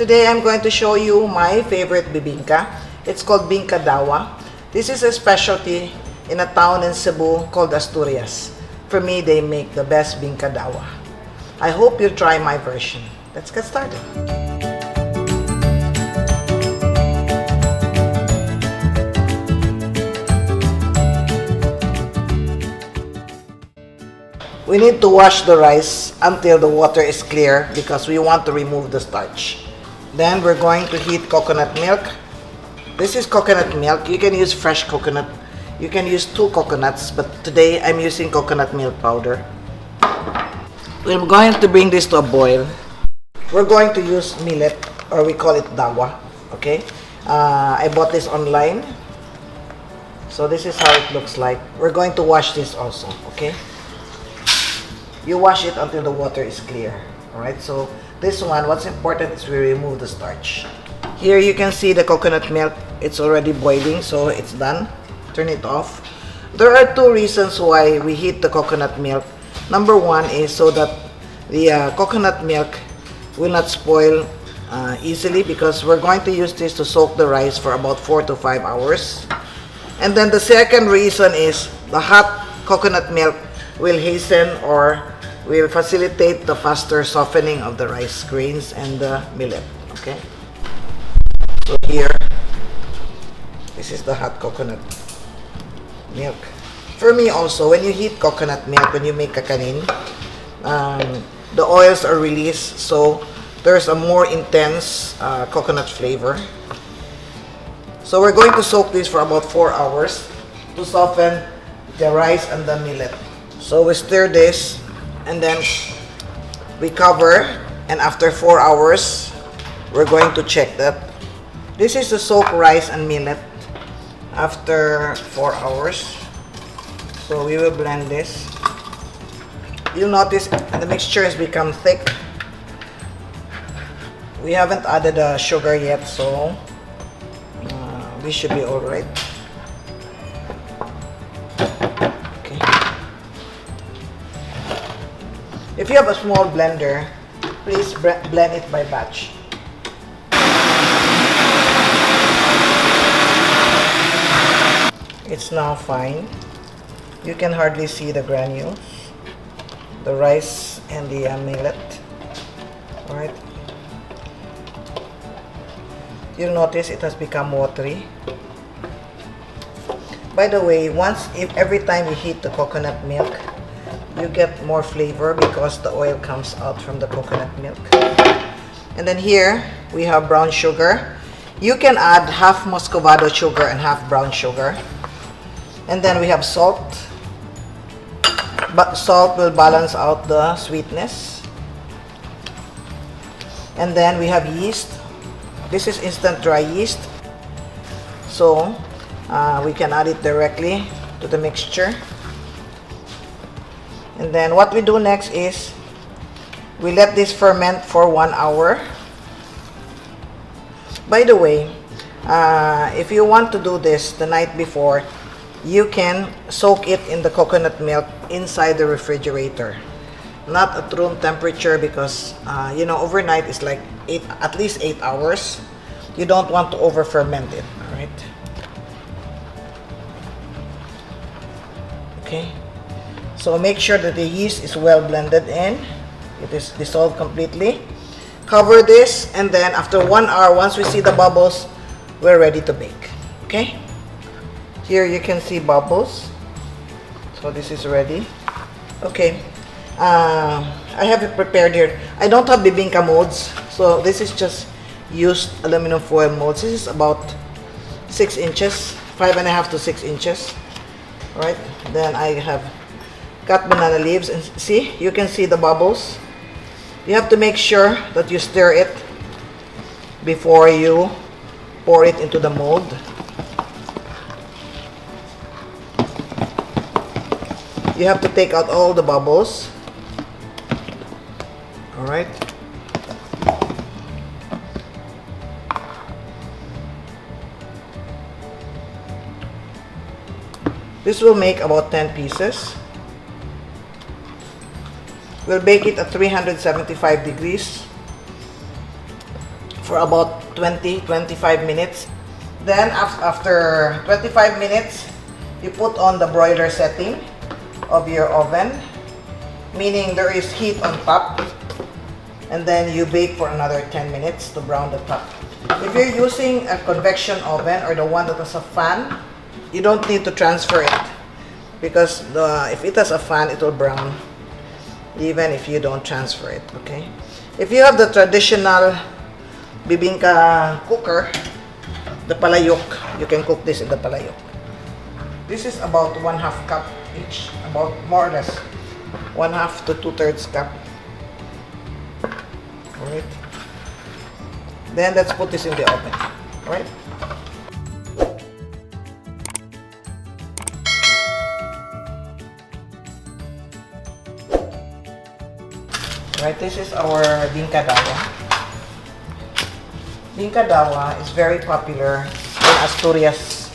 Today I'm going to show you my favorite bibingka. It's called Bingka Dawa. This is a specialty in a town in Cebu called Asturias. For me, they make the best Bingka Dawa. I hope you try my version. Let's get started. We need to wash the rice until the water is clear because we want to remove the starch. Then we're going to heat coconut milk. This is coconut milk. You can use fresh coconut. You can use 2 coconuts, but today I'm using coconut milk powder. We're going to bring this to a boil. We're going to use millet, or we call it dawa. Okay? I bought this online. So this is how it looks like. We're going to wash this also. Okay? You wash it until the water is clear. Alright, so this one, what's important is we remove the starch. Here you can see the coconut milk. It's already boiling, so it's done. Turn it off. There are 2 reasons why we heat the coconut milk. Number 1 is so that the coconut milk will not spoil easily, because we're going to use this to soak the rice for about 4 to 5 hours. And then the second reason is the hot coconut milk will hasten or will facilitate the faster softening of the rice grains and the millet. Okay? So here, this is the hot coconut milk. For me also, when you heat coconut milk, when you make kakanin, the oils are released, so there's a more intense coconut flavor. So we're going to soak this for about 4 hours to soften the rice and the millet. So we stir this, and then we cover, and after 4 hours, we're going to check that. This is the soaked rice and millet after 4 hours. So we will blend this. You'll notice the mixture has become thick. We haven't added sugar yet, so this should be alright. If you have a small blender, please blend it by batch. It's now fine. You can hardly see the granules, the rice and the millet. Alright. You'll notice it has become watery. By the way, every time you heat the coconut milk, you get more flavor because the oil comes out from the coconut milk. And then here we have brown sugar. You can add half muscovado sugar and half brown sugar. And then we have salt. But salt will balance out the sweetness. And then we have yeast. This is instant dry yeast. So we can add it directly to the mixture. And then what we do next is we let this ferment for 1 hour. By the way, if you want to do this the night before, you can soak it in the coconut milk inside the refrigerator, not at room temperature, because overnight is like at least 8 hours. You don't want to over ferment it. All right. Okay. So make sure that the yeast is well blended in. It is dissolved completely. Cover this, and then after 1 hour, once we see the bubbles, we're ready to bake. Okay? Here you can see bubbles. So this is ready. Okay. I have it prepared here. I don't have bibingka molds, so this is just used aluminum foil molds. This is about 6 inches, 5.5 to 6 inches. Alright. Then I have cut banana leaves, and see, you can see the bubbles. You have to make sure that you stir it before you pour it into the mold. You have to take out all the bubbles. Alright. This will make about 10 pieces. We'll bake it at 375 degrees for about 20-25 minutes. Then after 25 minutes, you put on the broiler setting of your oven, meaning there is heat on top, and then you bake for another 10 minutes to brown the top. If you're using a convection oven or the one that has a fan, you don't need to transfer it, because if it has a fan, it will brown even if you don't transfer it. Okay, if you have the traditional bibingka cooker, the palayok, you can cook this in the palayok. This is about 1/2 cup each, about more or less 1/2 to 2/3 cup. Alright, then let's put this in the oven. Alright, right, this is our Bingka Dawa. Bingka Dawa is very popular in Asturias,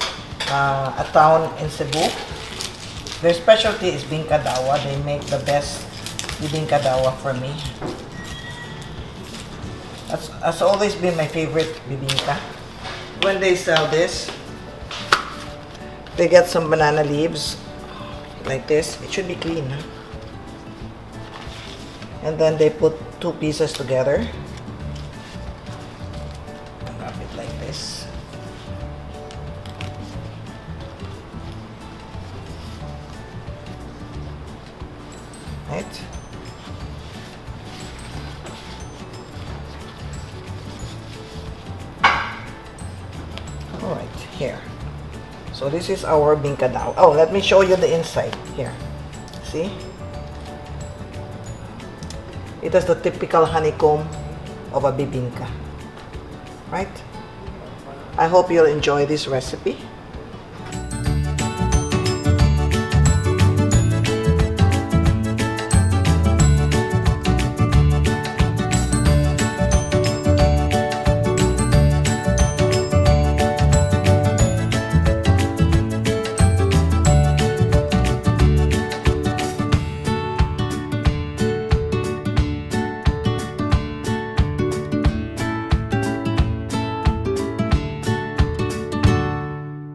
a town in Cebu. Their specialty is Bingka Dawa. They make the best Bingka Dawa for me. That's always been my favorite bibingka. When they sell this, they get some banana leaves like this. It should be clean, huh? And then they put 2 pieces together. Wrap it like this. Right? Alright, here. So this is our Bingka Dawa. Oh, let me show you the inside. Here. See? It has the typical honeycomb of a bibingka. Right? I hope you'll enjoy this recipe.